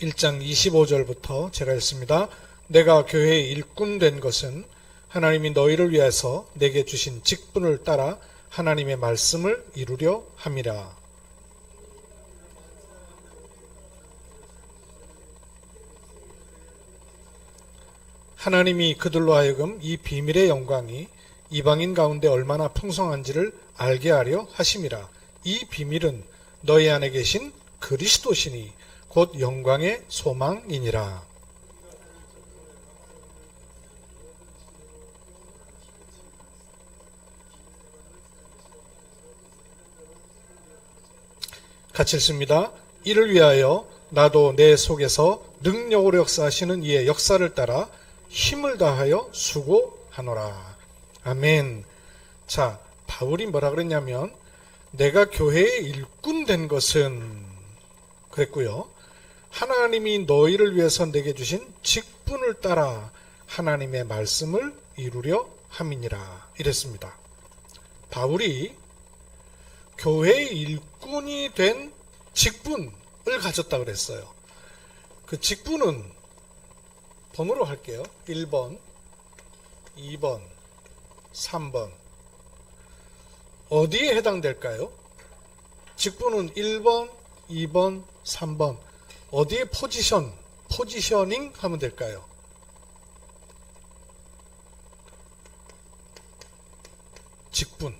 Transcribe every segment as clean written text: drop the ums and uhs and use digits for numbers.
1장 25절부터 제가 읽습니다. 내가 교회의 일꾼 된 것은 하나님이 너희를 위해서 내게 주신 직분을 따라 하나님의 말씀을 이루려 함이라. 하나님이 그들로 하여금 이 비밀의 영광이 이방인 가운데 얼마나 풍성한지를 알게 하려 하심이라. 이 비밀은 너희 안에 계신 그리스도시니 곧 영광의 소망이니라. 같이 읽습니다. 이를 위하여 나도 내 속에서 능력으로 역사하시는 이의 역사를 따라 힘을 다하여 수고하노라. 아멘. 자, 바울이 뭐라 그랬냐면 내가 교회의 일꾼 된 것은 그랬고요. 하나님이 너희를 위해서 내게 주신 직분을 따라 하나님의 말씀을 이루려 함이니라. 이랬습니다. 바울이 교회의 일꾼이 된 직분을 가졌다 그랬어요. 그 직분은 번호로 할게요. 1번, 2번, 3번. 어디에 해당될까요? 직분은 1번, 2번, 3번. 어디에 포지셔닝 하면 될까요? 직분.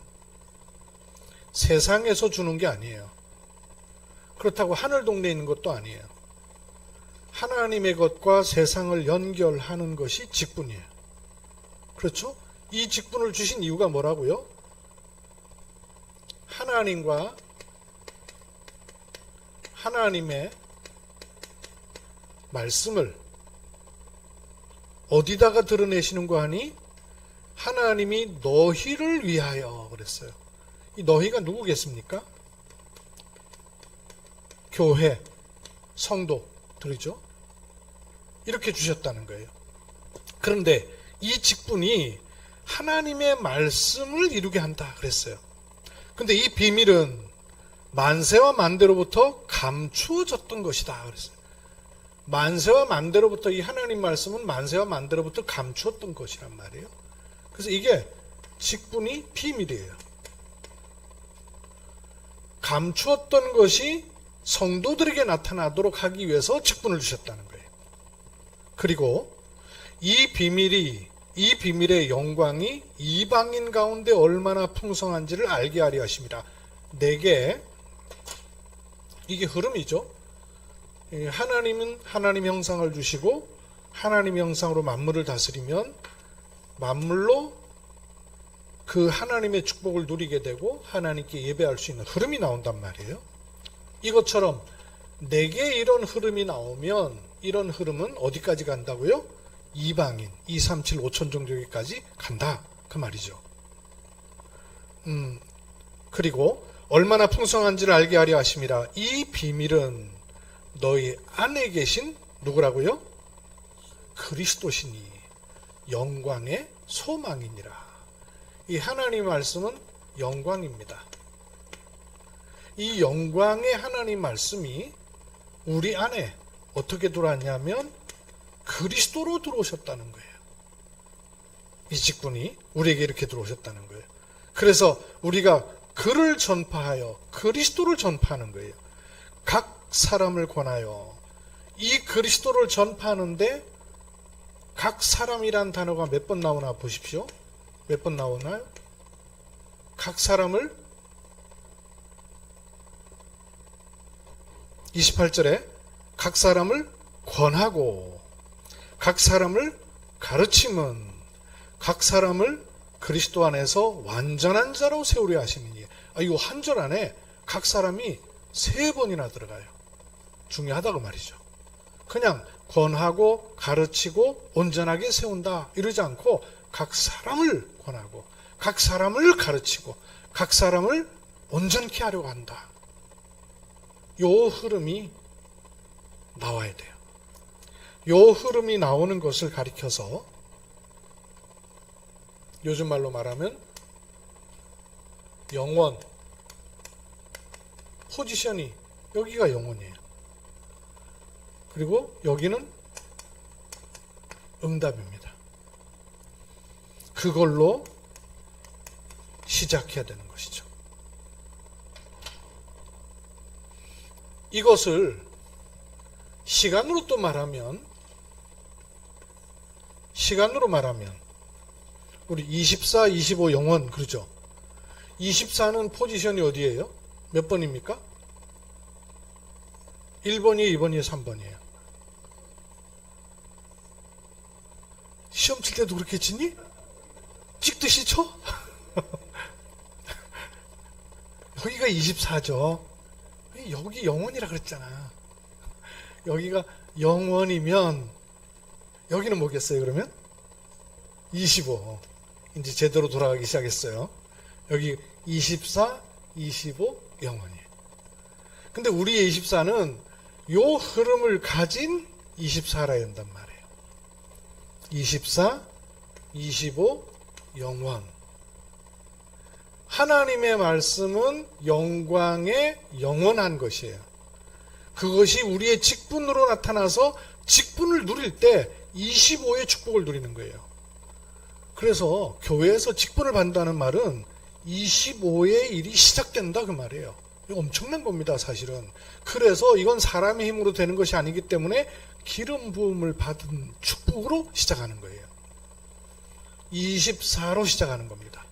세상에서 주는 게 아니에요. 그렇다고 하늘 동네에 있는 것도 아니에요. 하나님의 것과 세상을 연결하는 것이 직분이에요. 그렇죠? 이 직분을 주신 이유가 뭐라고요? 하나님과 하나님의 말씀을 어디다가 드러내시는 거 하니? 하나님이 너희를 위하여 그랬어요. 이 너희가 누구겠습니까? 교회, 성도들이죠. 이렇게 주셨다는 거예요. 그런데 이 직분이 하나님의 말씀을 이루게 한다 그랬어요. 근데 이 비밀은 만세와 만대로부터 감추어졌던 것이다 그랬어요. 만세와 만대로부터 이 하나님 말씀은 만세와 만대로부터 감추었던 것이란 말이에요. 그래서 이게 직분이 비밀이에요. 감추었던 것이 성도들에게 나타나도록 하기 위해서 직분을 주셨다는 거예요. 그리고 이 비밀의 영광이 이방인 가운데 얼마나 풍성한지를 알게 하려 하심이라. 내게 이게 흐름이죠. 하나님은 하나님 형상을 주시고 하나님 형상으로 만물을 다스리면 만물로 그 하나님의 축복을 누리게 되고 하나님께 예배할 수 있는 흐름이 나온단 말이에요. 이것처럼 내게 이런 흐름이 나오면 이런 흐름은 어디까지 간다고요? 이방인 237 5천 종족까지 간다 그 말이죠. 그리고 얼마나 풍성한지를 알게 하려 하심이라. 이 비밀은 너희 안에 계신 누구라고요? 그리스도시니 영광의 소망이니라. 이 하나님 말씀은 영광입니다. 이 영광의 하나님 말씀이 우리 안에 어떻게 들어왔냐면 그리스도로 들어오셨다는 거예요. 이 직분이 우리에게 이렇게 들어오셨다는 거예요. 그래서 우리가 그를 전파하여 그리스도를 전파하는 거예요. 각 사람을 권하여 이 그리스도를 전파하는데 각 사람이란 단어가 몇 번 나오나 보십시오. 몇 번 나오나요? 각 사람을 28절에 각 사람을 권하고 각 사람을 가르침은 각 사람을 그리스도 안에서 완전한 자로 세우려 하시느니. 이거 한 절 안에 각 사람이 3번이나 들어가요. 중요하다고 말이죠. 그냥 권하고 가르치고 온전하게 세운다 이러지 않고 각 사람을 권하고 각 사람을 가르치고 각 사람을 온전케 하려고 한다. 요 흐름이 나와야 돼요. 요 흐름이 나오는 것을 가리켜서 요즘 말로 말하면 영원, 포지션이 여기가 영원이에요. 그리고 여기는 응답입니다. 그걸로 시작해야 되는 것이죠. 이것을 시간으로 말하면 우리 24, 25 영원 그러죠. 24는 포지션이 어디예요? 몇 번입니까? 1번이에요, 2번이에요, 3번이에요? 시험 칠 때도 그렇게 치니? 찍듯이 쳐? 여기가 24죠. 여기 영원이라 그랬잖아. 여기가 영원이면 여기는 뭐겠어요, 그러면? 25. 이제 제대로 돌아가기 시작했어요. 여기 24, 25, 영원이에요. 근데 우리의 24는 요 흐름을 가진 24라 한단 말이에요. 24, 25, 영원. 하나님의 말씀은 영광의 영원한 것이에요. 그것이 우리의 직분으로 나타나서 직분을 누릴 때 25의 축복을 누리는 거예요. 그래서 교회에서 직분을 받는다는 말은 25의 일이 시작된다 그 말이에요. 이거 엄청난 겁니다, 사실은. 그래서 이건 사람의 힘으로 되는 것이 아니기 때문에 기름 부음을 받은 축복으로 시작하는 거예요. 24로 시작하는 겁니다.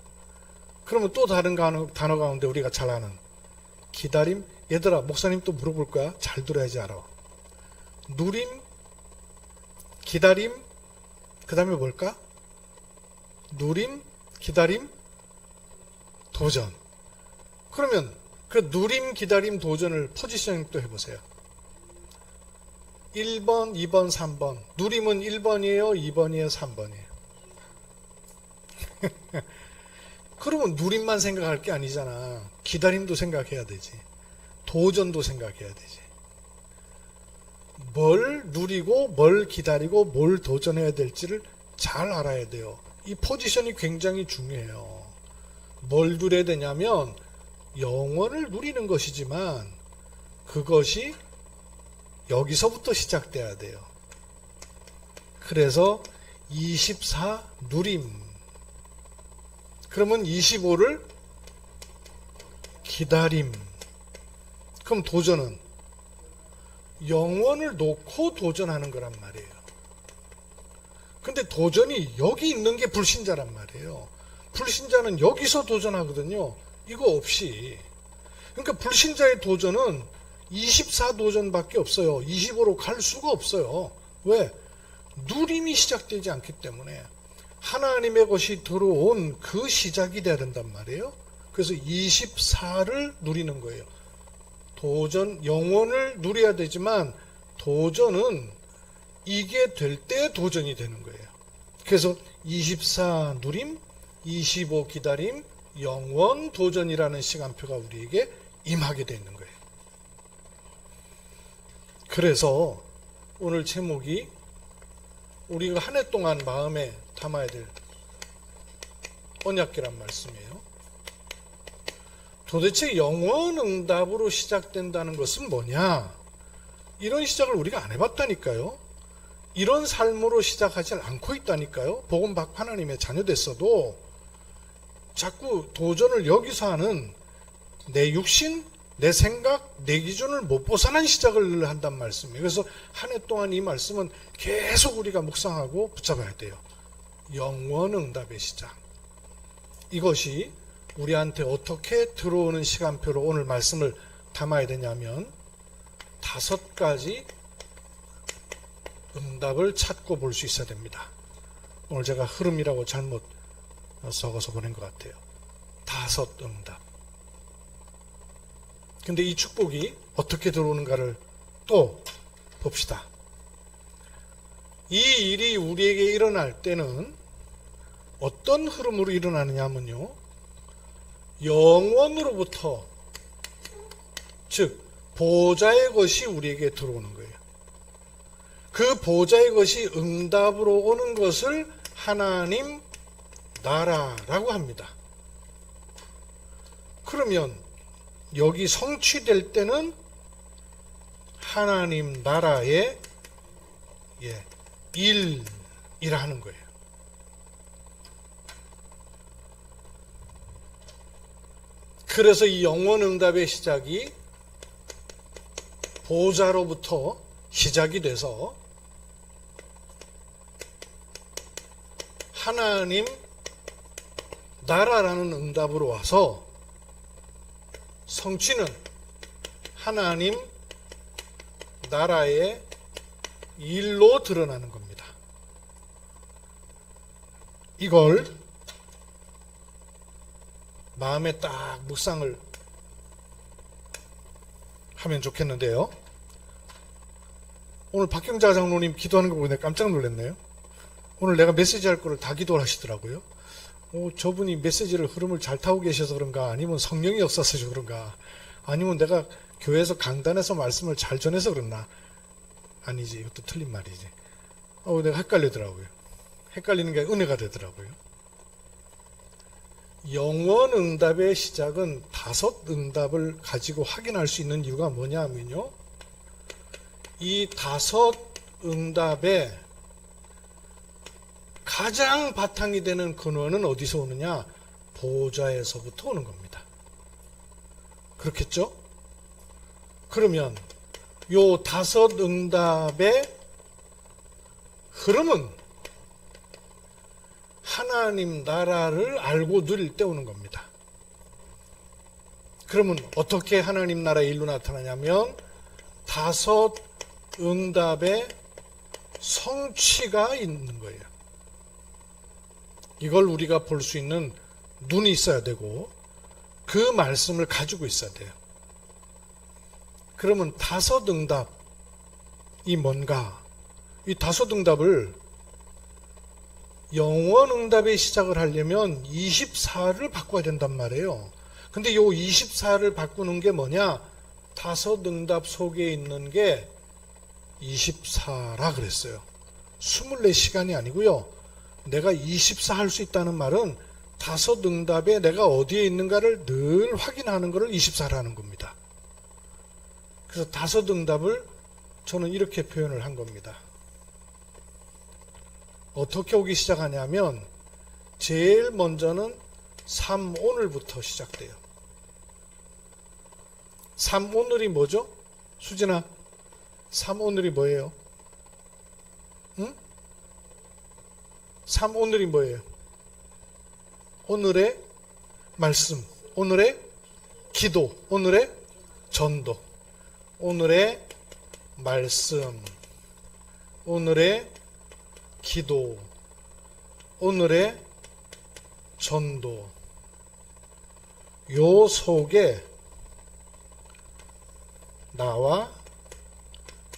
그러면 또 다른 단어 가운데 우리가 잘 아는 기다림. 얘들아, 목사님 또 물어볼 거야. 잘 들어야지 알아. 누림, 기다림, 그 다음에 뭘까? 누림, 기다림, 도전. 그러면 그 누림, 기다림, 도전을 포지셔닝 또 해보세요. 1번, 2번, 3번. 누림은 1번이에요, 2번이에요, 3번이에요. 그러면 누림만 생각할 게 아니잖아. 기다림도 생각해야 되지. 도전도 생각해야 되지. 뭘 누리고 뭘 기다리고 뭘 도전해야 될지를 잘 알아야 돼요. 이 포지션이 굉장히 중요해요. 뭘 누려야 되냐면 영원을 누리는 것이지만 그것이 여기서부터 시작돼야 돼요. 그래서 24 누림. 그러면 25를 기다림. 그럼 도전은 영원을 놓고 도전하는 거란 말이에요. 근데 도전이 여기 있는 게 불신자란 말이에요. 불신자는 여기서 도전하거든요. 이거 없이. 그러니까 불신자의 도전은 24 도전밖에 없어요. 25로 갈 수가 없어요. 왜? 누림이 시작되지 않기 때문에 하나님의 것이 들어온 그 시작이 돼야 된단 말이에요. 그래서 24를 누리는 거예요. 도전, 영원을 누려야 되지만 도전은 이게 될 때 도전이 되는 거예요. 그래서 24 누림, 25 기다림, 영원 도전이라는 시간표가 우리에게 임하게 되는 거예요. 그래서 오늘 제목이 우리가 한 해 동안 마음에 담아야 될 언약궤란 말씀이에요. 도대체 영원 응답으로 시작된다는 것은 뭐냐? 이런 시작을 우리가 안 해봤다니까요. 이런 삶으로 시작하지 않고 있다니까요. 복음 받고 하나님의 자녀 됐어도 자꾸 도전을 여기서 하는 내 육신, 내 생각, 내 기준을 못 벗어난 시작을 한단 말씀이에요. 그래서 한 해 동안 이 말씀은 계속 우리가 묵상하고 붙잡아야 돼요. 영원 응답의 시작. 이것이 우리한테 어떻게 들어오는 시간표로 오늘 말씀을 담아야 되냐면 5가지 응답을 찾고 볼 수 있어야 됩니다. 오늘 제가 흐름이라고 잘못 적어서 보낸 것 같아요. 5 응답. 근데 이 축복이 어떻게 들어오는가를 또 봅시다. 이 일이 우리에게 일어날 때는 어떤 흐름으로 일어나느냐 하면요. 영원으로부터, 즉 보좌의 것이 우리에게 들어오는 거예요. 그 보좌의 것이 응답으로 오는 것을 하나님 나라라고 합니다. 그러면 여기 성취될 때는 하나님 나라의 1이라 하는 거예요. 그래서 이 영원응답의 시작이 보좌로부터 시작이 돼서 하나님 나라라는 응답으로 와서 성취는 하나님 나라의 일로 드러나는 겁니다. 이걸 마음에 딱 묵상을 하면 좋겠는데요. 오늘 박경자 장로님 기도하는 거 보고 내가 깜짝 놀랐네요. 오늘 내가 메시지 할 거를 다 기도를 하시더라고요. 저분이 메시지를 흐름을 잘 타고 계셔서 그런가, 아니면 성령이 없어서 그런가, 아니면 내가 교회에서 강단에서 말씀을 잘 전해서 그랬나. 아니지, 이것도 틀린 말이지. 내가 헷갈리더라고요. 헷갈리는 게 은혜가 되더라고요. 영원 응답의 시작은 5 응답을 가지고 확인할 수 있는 이유가 뭐냐 하면요, 이 5 응답의 가장 바탕이 되는 근원은 어디서 오느냐? 보좌에서부터 오는 겁니다. 그렇겠죠? 그러면 요 5 응답의 흐름은 하나님 나라를 알고 누릴 때 오는 겁니다. 그러면 어떻게 하나님 나라의 일로 나타나냐면 5 응답의 성취가 있는 거예요. 이걸 우리가 볼 수 있는 눈이 있어야 되고 그 말씀을 가지고 있어야 돼요. 그러면 5 응답이 뭔가? 이 5 응답을 영원 응답의 시작을 하려면 24를 바꿔야 된단 말이에요. 근데 요 24를 바꾸는 게 뭐냐? 5 응답 속에 있는 게 24라 그랬어요. 24시간이 아니고요. 내가 24 할 수 있다는 말은 5 응답에 내가 어디에 있는가를 늘 확인하는 것을 24라는 겁니다. 그래서 5 응답을 저는 이렇게 표현을 한 겁니다. 어떻게 오기 시작하냐면 제일 먼저는 3 오늘부터 시작돼요. 3 오늘이 뭐죠? 수진아, 3 오늘이 뭐예요? 응? 3 오늘이 뭐예요? 오늘의 말씀, 오늘의 기도, 오늘의 전도, 오늘의 말씀, 오늘의 기도, 오늘의 전도. 요 속에 나와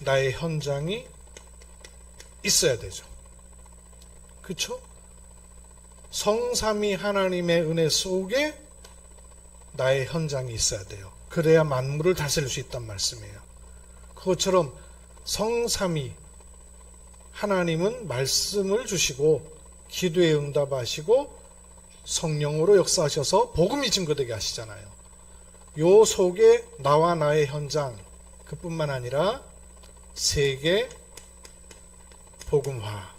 나의 현장이 있어야 되죠. 그렇죠? 성삼위 하나님의 은혜 속에 나의 현장이 있어야 돼요. 그래야 만물을 다스릴 수 있단 말씀이에요. 그것처럼 성삼위 하나님은 말씀을 주시고 기도에 응답하시고 성령으로 역사하셔서 복음이 증거되게 하시잖아요. 요 속에 나와 나의 현장, 그뿐만 아니라 세계 복음화를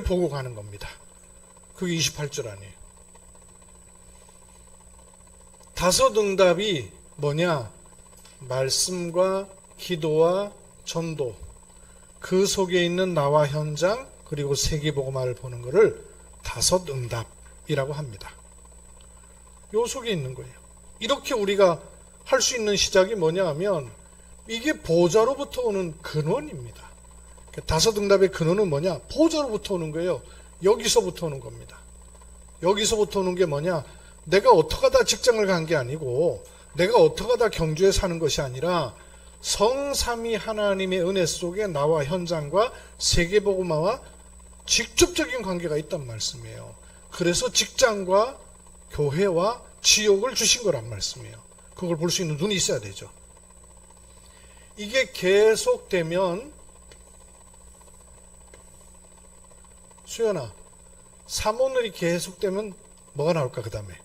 보고 가는 겁니다. 그게 28절 아니에요. 5 응답이 뭐냐? 말씀과 기도와 전도, 그 속에 있는 나와 현장, 그리고 세계 복음화를 보는 것을 5 응답이라고 합니다. 요 속에 있는 거예요. 이렇게 우리가 할 수 있는 시작이 뭐냐 하면 이게 보좌로부터 오는 근원입니다. 5 응답의 근원은 뭐냐? 보좌로부터 오는 거예요. 여기서부터 오는 겁니다. 여기서부터 오는 게 뭐냐? 내가 어떻게 하다 직장을 간 게 아니고 내가 어떻게 하다 경주에 사는 것이 아니라 성삼위 하나님의 은혜 속에 나와 현장과 세계복음화와 직접적인 관계가 있단 말씀이에요. 그래서 직장과 교회와 지옥을 주신 거란 말씀이에요. 그걸 볼 수 있는 눈이 있어야 되죠. 이게 계속되면, 수연아, 3오늘이 계속되면 뭐가 나올까? 그 다음에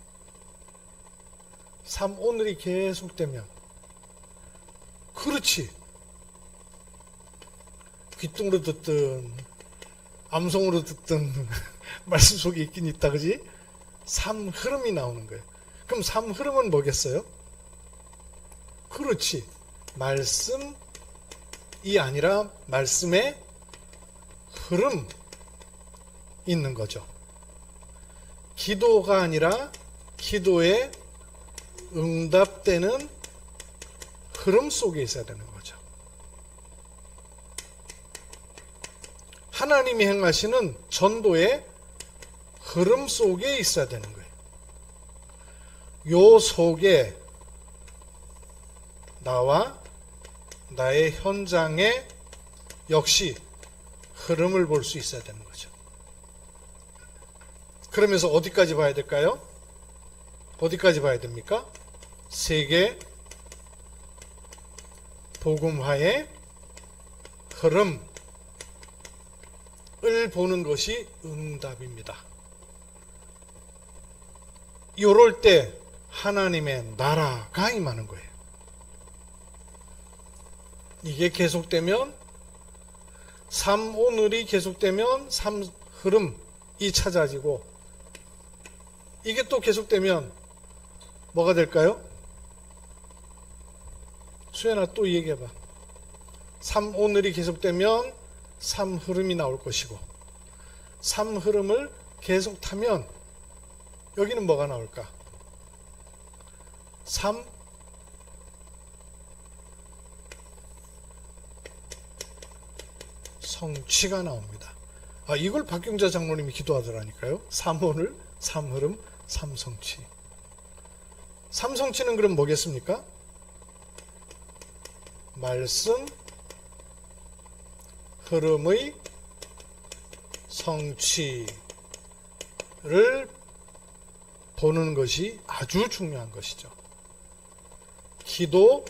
3오늘이 계속되면, 그렇지, 귀뚱으로 듣든 암송으로 듣든 말씀 속에 있긴 있다, 그지? 삶 흐름이 나오는 거예요. 그럼 삶 흐름은 뭐겠어요? 그렇지. 말씀이 아니라 말씀의 흐름 있는 거죠. 기도가 아니라 기도에 응답되는 흐름 속에 있어야 되는 거죠. 하나님이 행하시는 전도의 흐름 속에 있어야 되는 거예요. 요 속에 나와 나의 현장에 역시 흐름을 볼 수 있어야 되는 거죠. 그러면서 어디까지 봐야 될까요? 어디까지 봐야 됩니까? 세계 복음화의 흐름을 보는 것이 응답입니다. 이럴 때 하나님의 나라가 임하는 거예요. 이게 계속되면 삶 오늘이 계속되면 삶 흐름이 찾아지고 이게 또 계속되면 뭐가 될까요? 수연아 또 얘기해봐. 삶 오늘이 계속되면 삶 흐름이 나올 것이고 삶 흐름을 계속 타면 여기는 뭐가 나올까? 삶 성취가 나옵니다. 이걸 박경자 장로님이 기도하더라니까요. 삶 오늘, 삶 흐름, 삶 성취. 삶 성취는 그럼 뭐겠습니까? 말씀 흐름의 성취를 보는 것이 아주 중요한 것이죠. 기도,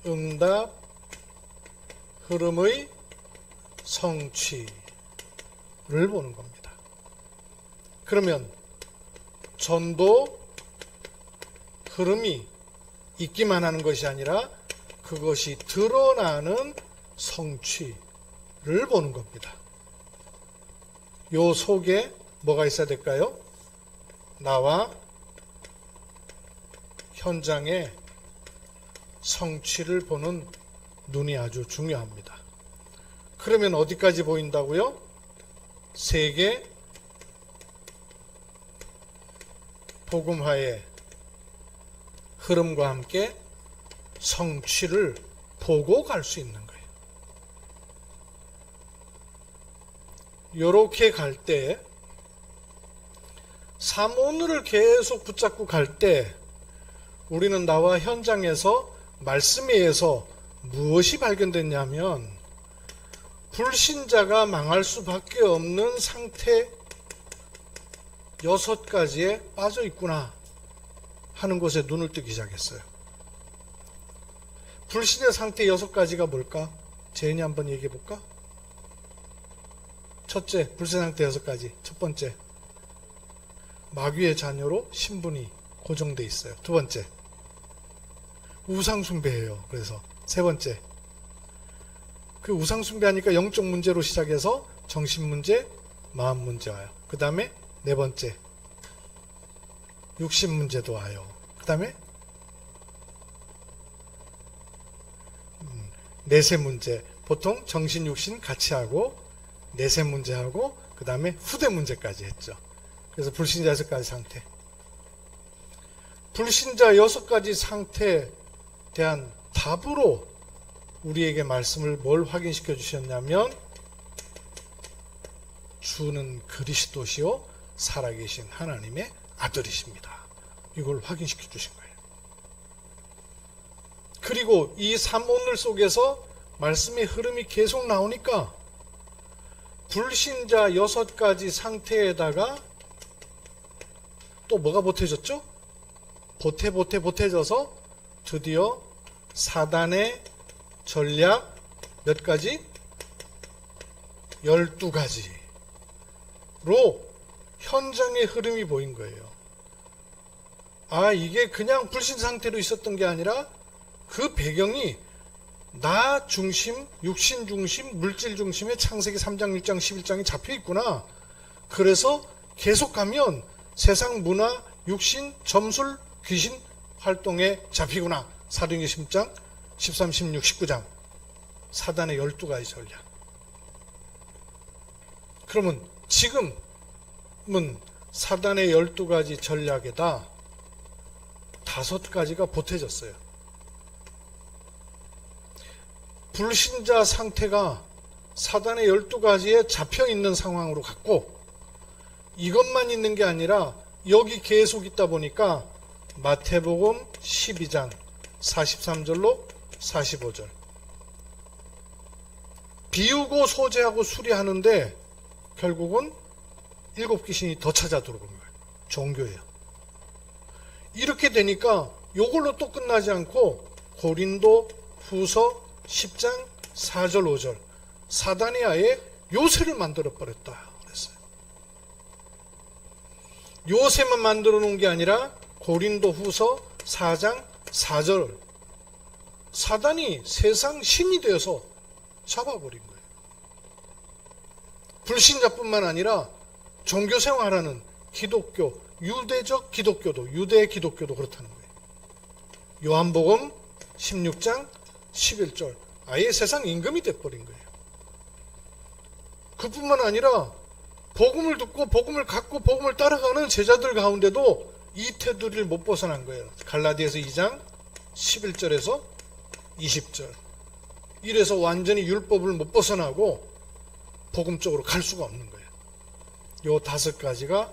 응답, 흐름의 성취를 보는 겁니다. 그러면 전도 흐름이 있기만 하는 것이 아니라 그것이 드러나는 성취를 보는 겁니다. 요 속에 뭐가 있어야 될까요? 나와 현장의 성취를 보는 눈이 아주 중요합니다. 그러면 어디까지 보인다고요? 세계 복음화의 흐름과 함께 성취를 보고 갈 수 있는 거예요. 요렇게 갈 때, 삶 오늘을 계속 붙잡고 갈 때, 우리는 나와 현장에서 말씀에 의해서 무엇이 발견됐냐면, 불신자가 망할 수밖에 없는 상태 6가지에 빠져 있구나 하는 것에 눈을 뜨기 시작했어요. 불신의 상태 6가지가 뭘까? 재현이 한번 얘기해 볼까? 첫째, 불신의 상태 6가지. 첫 번째, 마귀의 자녀로 신분이 고정돼 있어요. 두 번째, 우상숭배예요. 그래서 세 번째, 그 우상숭배하니까 영적 문제로 시작해서 정신문제, 마음 문제 와요. 그 다음에 네 번째, 육신 문제도 와요. 그 다음에 내세 문제. 보통 정신, 육신 같이 하고 내세 문제하고 그 다음에 후대 문제까지 했죠. 그래서 불신자 6가지 상태. 불신자 6가지 상태에 대한 답으로 우리에게 말씀을 뭘 확인시켜 주셨냐면, 주는 그리스도시요 살아계신 하나님의 아들이십니다. 이걸 확인시켜 주신 거예요. 그리고 이 삶 오늘 속에서 말씀의 흐름이 계속 나오니까 불신자 6가지 상태에다가 또 뭐가 보태졌죠? 보태져서 드디어 사단의 전략 몇 가지? 12가지로 현장의 흐름이 보인 거예요. 이게 그냥 불신 상태로 있었던 게 아니라 그 배경이 나 중심, 육신 중심, 물질 중심의 창세기 3장, 6장, 11장이 잡혀 있구나. 그래서 계속 가면 세상 문화, 육신, 점술, 귀신 활동에 잡히구나. 사도행전 10장, 13, 16, 19장. 사단의 12가지 전략. 그러면 지금은 사단의 12가지 전략에다 5가지가 보태졌어요. 불신자 상태가 사단의 12가지에 잡혀있는 상황으로 갔고, 이것만 있는 게 아니라 여기 계속 있다 보니까 마태복음 12장 43절로 45절 비우고 소재하고 수리하는데 결국은 7귀신이 더 찾아 들어오는 거예요. 종교예요. 이렇게 되니까 이걸로 또 끝나지 않고 고린도 후서 10장 4절 5절 사단이 아예 요새를 만들어버렸다 그랬어요. 요새만 만들어 놓은 게 아니라 고린도 후서 4장 4절 사단이 세상 신이 되어서 잡아버린 거예요. 불신자뿐만 아니라 종교 생활하는 기독교, 유대적 기독교도, 유대 기독교도 그렇다는 거예요. 요한복음 16장 11절 아예 세상 임금이 돼버린 거예요. 그뿐만 아니라 복음을 듣고 복음을 갖고 복음을 따라가는 제자들 가운데도 이 테두리를 못 벗어난 거예요. 갈라디아서 2장 11절에서 20절 이래서 완전히 율법을 못 벗어나고 복음 쪽으로 갈 수가 없는 거예요. 요 5가지가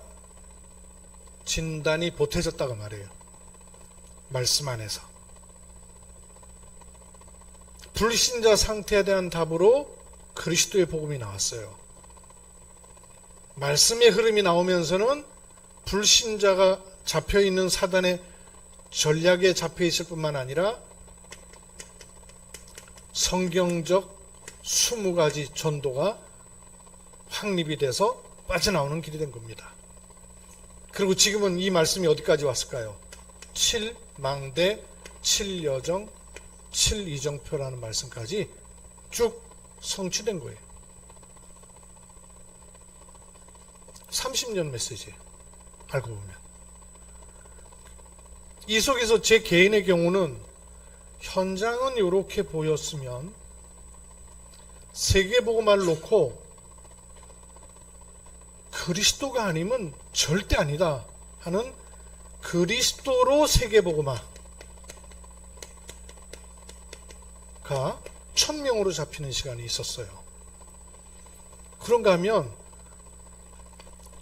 진단이 보태졌다고 말해요. 말씀 안에서. 불신자 상태에 대한 답으로 그리스도의 복음이 나왔어요. 말씀의 흐름이 나오면서는 불신자가 잡혀있는 사단의 전략에 잡혀있을 뿐만 아니라 성경적 20가지 전도가 확립이 돼서 빠져나오는 길이 된 겁니다. 그리고 지금은 이 말씀이 어디까지 왔을까요? 7망대, 7여정, 7이정표라는 말씀까지 쭉 성취된 거예요. 30년 메시지예요. 알고 보면. 이 속에서 제 개인의 경우는 현장은 이렇게 보였으면 세계복음화를 놓고 그리스도가 아니면 절대 아니다 하는 그리스도로 세계복음화가 1000명으로 잡히는 시간이 있었어요. 그런가 하면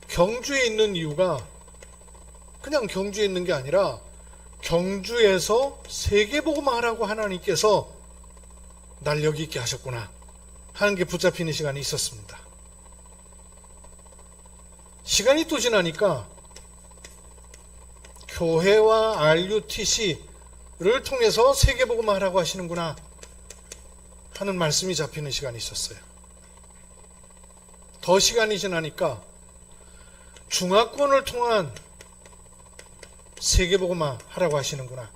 경주에 있는 이유가 그냥 경주에 있는 게 아니라 경주에서 세계복음화하라고 하나님께서 날 여기 있게 하셨구나 하는 게 붙잡히는 시간이 있었습니다. 시간이 또 지나니까 교회와 RUTC를 통해서 세계복음화하라고 하시는구나 하는 말씀이 잡히는 시간이 있었어요. 더 시간이 지나니까 중화권을 통한 세계복음화 하라고 하시는구나.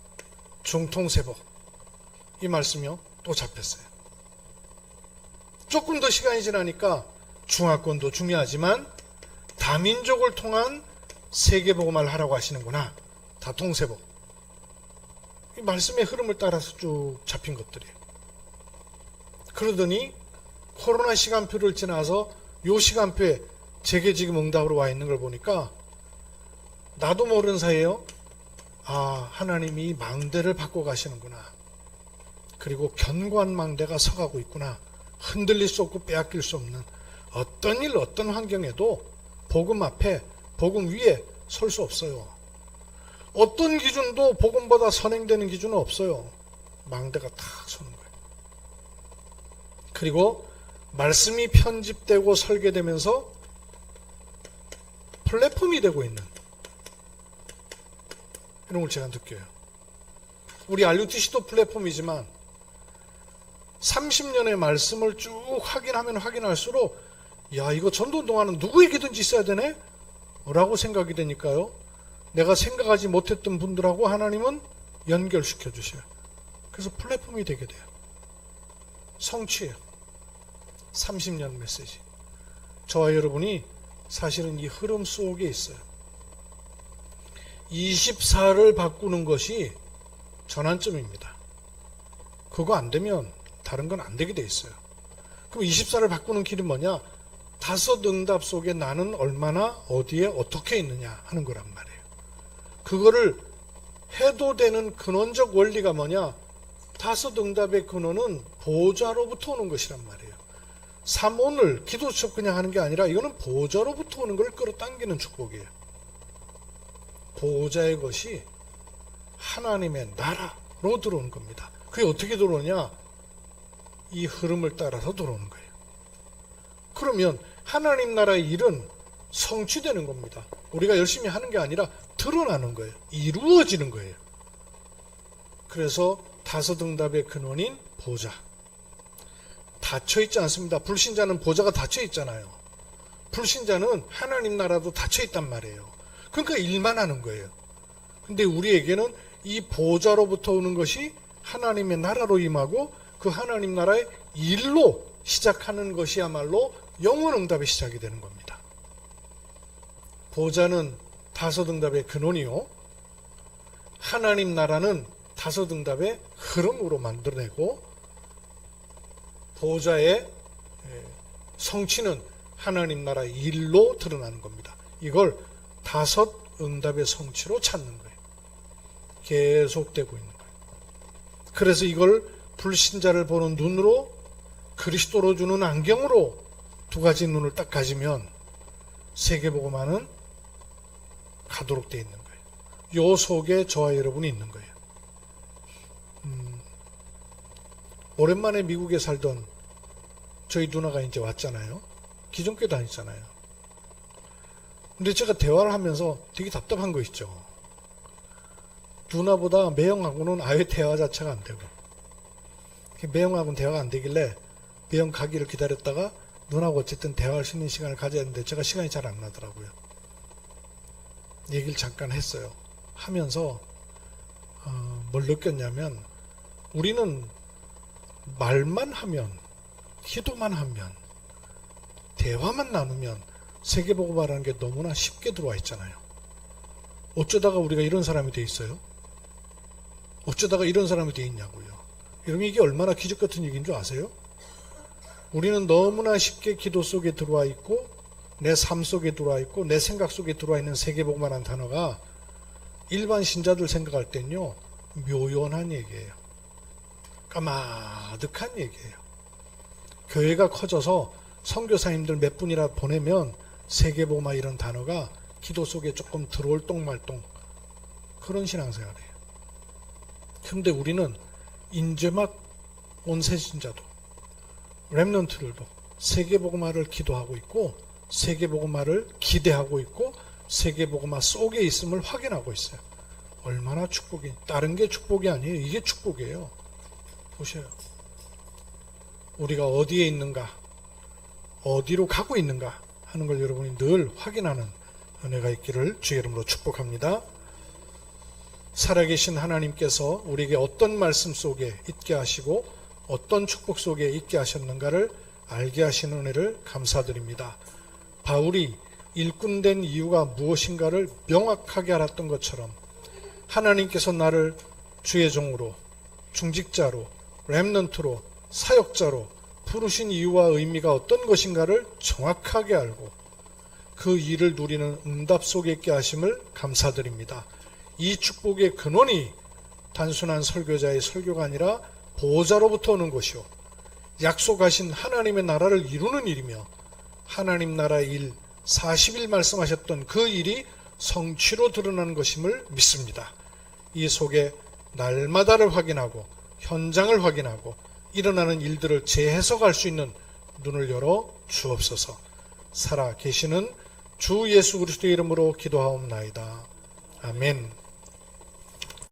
중통세복. 이 말씀이요. 또 잡혔어요. 조금 더 시간이 지나니까 중화권도 중요하지만 다민족을 통한 세계복음화를 하라고 하시는구나. 다통세복. 이 말씀의 흐름을 따라서 쭉 잡힌 것들이에요. 그러더니 코로나 시간표를 지나서 요 시간표에 제게 지금 응답으로 와 있는 걸 보니까 나도 모르는 사이에요. 아, 하나님이 망대를 바꿔 가시는구나. 그리고 견고한 망대가 서가고 있구나. 흔들릴 수 없고 빼앗길 수 없는 어떤 일, 어떤 환경에도 복음 앞에, 복음 위에 설 수 없어요. 어떤 기준도 복음보다 선행되는 기준은 없어요. 망대가 탁 서는 거예요. 그리고 말씀이 편집되고 설계되면서 플랫폼이 되고 있는 이런 걸 제가 느껴요. 우리 RUTC도 플랫폼이지만 30년의 말씀을 쭉 확인하면 확인할수록 야, 이거 전도운동하는 누구에게든지 있어야 되네? 라고 생각이 되니까요. 내가 생각하지 못했던 분들하고 하나님은 연결시켜 주셔요. 그래서 플랫폼이 되게 돼요. 성취예요. 30년 메시지. 저와 여러분이 사실은 이 흐름 속에 있어요. 24를 바꾸는 것이 전환점입니다. 그거 안 되면 다른 건 안 되게 돼 있어요. 그럼 24를 바꾸는 길이 뭐냐? 5 응답 속에 나는 얼마나 어디에 어떻게 있느냐 하는 거란 말이에요. 그거를 해도 되는 근원적 원리가 뭐냐? 5 응답의 근원은 보좌로부터 오는 것이란 말이에요. 3 오늘 기도 수업 그냥 하는 게 아니라 이거는 보좌로부터 오는 걸 끌어당기는 축복이에요. 보좌의 것이 하나님의 나라로 들어오는 겁니다. 그게 어떻게 들어오냐? 이 흐름을 따라서 들어오는 거예요. 그러면 하나님 나라의 일은 성취되는 겁니다. 우리가 열심히 하는 게 아니라 드러나는 거예요. 이루어지는 거예요. 그래서 5 응답의 근원인 보좌. 닫혀있지 않습니다. 불신자는 보좌가 닫혀있잖아요. 불신자는 하나님 나라도 닫혀있단 말이에요. 그러니까 일만 하는 거예요. 근데 우리에게는 이 보좌로부터 오는 것이 하나님의 나라로 임하고 그 하나님 나라의 일로 시작하는 것이야말로 영원 응답의 시작이 되는 겁니다. 보좌는 5 응답의 근원이요. 하나님 나라는 5 응답의 흐름으로 만들어내고 보좌의 성취는 하나님 나라의 일로 드러나는 겁니다. 이걸 5 응답의 성취로 찾는 거예요. 계속되고 있는 거예요. 그래서 이걸 불신자를 보는 눈으로 그리스도로 주는 안경으로 2 가지 눈을 딱 가지면 세계복음화는 가도록 되어 있는 거예요. 요 속에 저와 여러분이 있는 거예요. 오랜만에 미국에 살던 저희 누나가 이제 왔잖아요. 기존교회 다녔잖아요. 근데 제가 대화를 하면서 되게 답답한 거 있죠. 누나보다 매형하고는 아예 대화 자체가 안 되고, 매형하고는 대화가 안 되길래 매형 가기를 기다렸다가 누나하고 어쨌든 대화할 수 있는 시간을 가져야 했는데 제가 시간이 잘 안 나더라고요. 얘기를 잠깐 했어요. 하면서 뭘 느꼈냐면, 우리는 말만 하면, 기도만 하면, 대화만 나누면 세계복음화라는 게 너무나 쉽게 들어와 있잖아요. 어쩌다가 우리가 이런 사람이 돼 있어요? 어쩌다가 이런 사람이 돼 있냐고요. 여러분, 이게 얼마나 기적 같은 얘기인 줄 아세요? 우리는 너무나 쉽게 기도 속에 들어와 있고, 내 삶 속에 들어와 있고, 내 생각 속에 들어와 있는 세계복음화라는 단어가 일반 신자들 생각할 땐요, 묘연한 얘기예요. 까마득한 얘기예요. 교회가 커져서 선교사님들 몇 분이라 보내면 세계복음화 이런 단어가 기도 속에 조금 들어올 똥말똥, 그런 신앙생활이에요. 근데 우리는 이제 막 온 새신자도 렘넌트들도 세계복음화를 기도하고 있고, 세계복음화를 기대하고 있고, 세계복음화 속에 있음을 확인하고 있어요. 얼마나 축복이, 다른 게 축복이 아니에요. 이게 축복이에요. 보세요. 우리가 어디에 있는가, 어디로 가고 있는가 하는 걸 여러분이 늘 확인하는 은혜가 있기를 주의 이름으로 축복합니다. 살아계신 하나님께서 우리에게 어떤 말씀 속에 있게 하시고 어떤 축복 속에 있게 하셨는가를 알게 하시는 은혜를 감사드립니다. 바울이 일꾼된 이유가 무엇인가를 명확하게 알았던 것처럼 하나님께서 나를 주의 종으로, 중직자로, 렘넌트로, 사역자로 부르신 이유와 의미가 어떤 것인가를 정확하게 알고 그 일을 누리는 응답 속에 있게 하심을 감사드립니다. 이 축복의 근원이 단순한 설교자의 설교가 아니라 보호자로부터 오는 것이요, 약속하신 하나님의 나라를 이루는 일이며 하나님 나라의 일, 40일 말씀하셨던 그 일이 성취로 드러나는 것임을 믿습니다. 이 속에 날마다를 확인하고 현장을 확인하고 일어나는 일들을 재해석할 수 있는 눈을 열어 주옵소서. 살아 계시는 주 예수 그리스도의 이름으로 기도하옵나이다. 아멘.